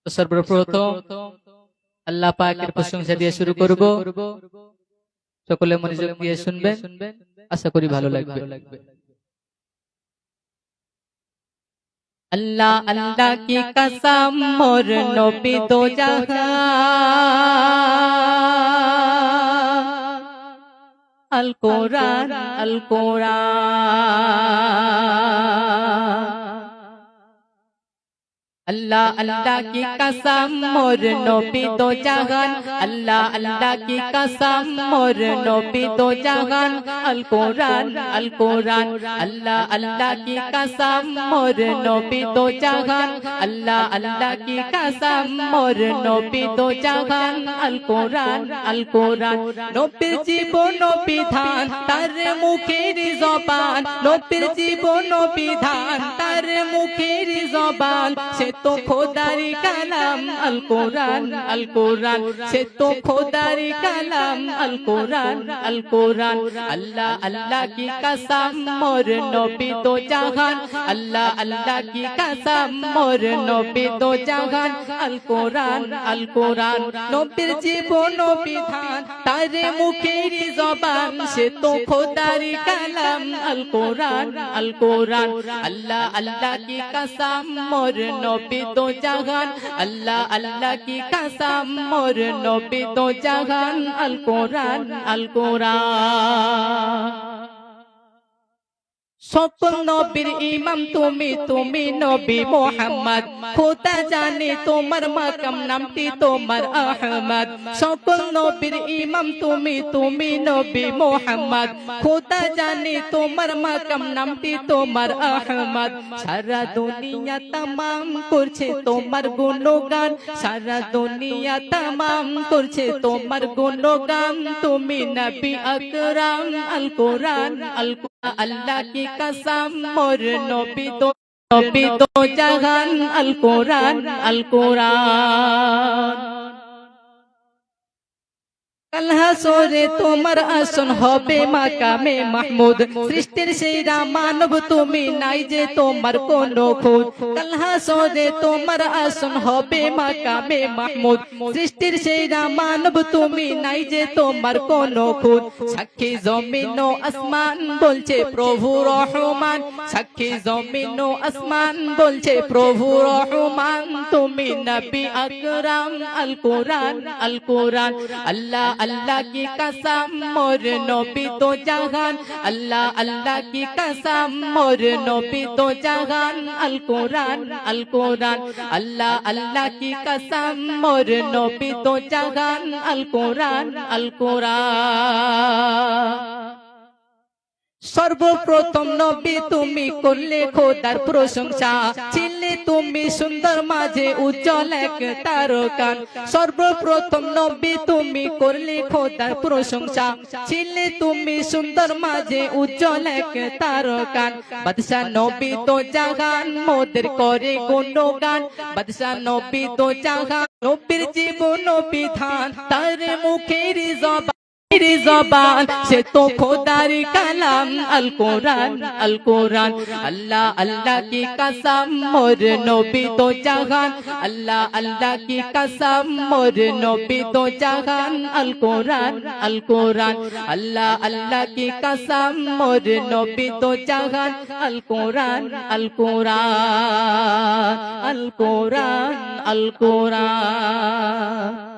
তো সর্বপ্রথম আল্লাহ পাকের প্রশংসা দিয়ে শুরু করব। সকলে মনোযোগ দিয়ে শুনবেন, আশা করি ভালো লাগবে। अल्लाह अल्लाह की कसम मोर नबी दो जहां अल कुरान अल कुरान अल्लाह अल्लाह की कसम मोर नबी दो जहान अल्लाह अल्लाह की कसम मोर नबी दो जहान अल कुरान अल्लाह अल्लाह की कसम मोर नबी दो जहान अल्लाह अल्लाह की कसम मोर नबी दो जहान अल कुरान नबीर जीवन বিধান তার মুখের জবান নবীর জীবন বিধান তার মুখের জবান সে तो खुदारी कलाम अल कुरान से तो खुदारी कलाम अल कुरान अल्लाह अल्लाह की कसम मोर नबी दो जहान अल्लाह अल्लाह की कसम मोर नबी दो जहान अल कुरान नबीर जीवन विधान तारे मुखेर जबान से तो खुदारी कलाम अल कुरान अल्लाह अल्लाह की कसम मोर नबी दो जहान अल्लाह अल्लाह की कसम मोर नबी दो जहान अल कुरान সকল নবীর ইমাম তুমি নবী মুহাম্মদ খোদা জানে তোমার মাকাম নামটি তোমার আহমদ সকল নবীর ইমাম তুমি নবী মুহাম্মদ খোদা জানে তোমার মাকাম নামটি তোমার আহমদ সারা দুনিয়া तमाम করছে তোমার গুণগান সারা দুনিয়া तमाम করছে তোমার গুণগান তুমি নবী আকরাম আল কুরআন अल्लाह की कसम मोर नबी दो जहान अल कुरान কাল হাসরে তোমার আসন হবে মাকামে মাহমুদ সৃষ্টির সেরা মানব তুমি নাই যে তোমার কোনো খোঁজ কাল হাসরে তোমার আসন হবে মাকামে মাহমুদ সৃষ্টির সেরা মানব তুমি নাই যে তোমার কোনো খোঁজ সাক্ষী জমিন ও আসমান বলছে প্রভু রহমান সাক্ষী জমিন ও আসমান বলছে প্রভু রহমান তুমি নবী আকরাম আল কুরআন अल्लाह अल्लाह की कसम मोर नबी दो जहान अल्लाह अल्लाह की कसम मोर नबी दो जहान अल कुरान अल्लाह अल्लाह की कसम मोर नबी दो जहान अल कुरान সর্বপ্রথম নবী তুমি করলে খোদার প্রশংসা ছিলে তুমি সুন্দর মাঝে উজ্জ্বল এক তারকা সর্বপ্রথম নবী তুমি করলে খোদার প্রশংসা ছিলে তুমি সুন্দর মাঝে উজ্জ্বল এক তারকা বাদশা নবী তো জাহান মোদের করে গুণগান বাদশা নবী তো জাহান নবীর জীবন বিধান তার মুখের জবান जबान से तो खुदारी कलाम अल कुरान अल्लाह अल्लाह की कसम मोर नबी दो जहान अल्लाह अल्लाह की कसम मोर नबी दो जहान अल कुरान अल्लाह अल्लाह की कसम मोर नबी दो जहान अल कुरान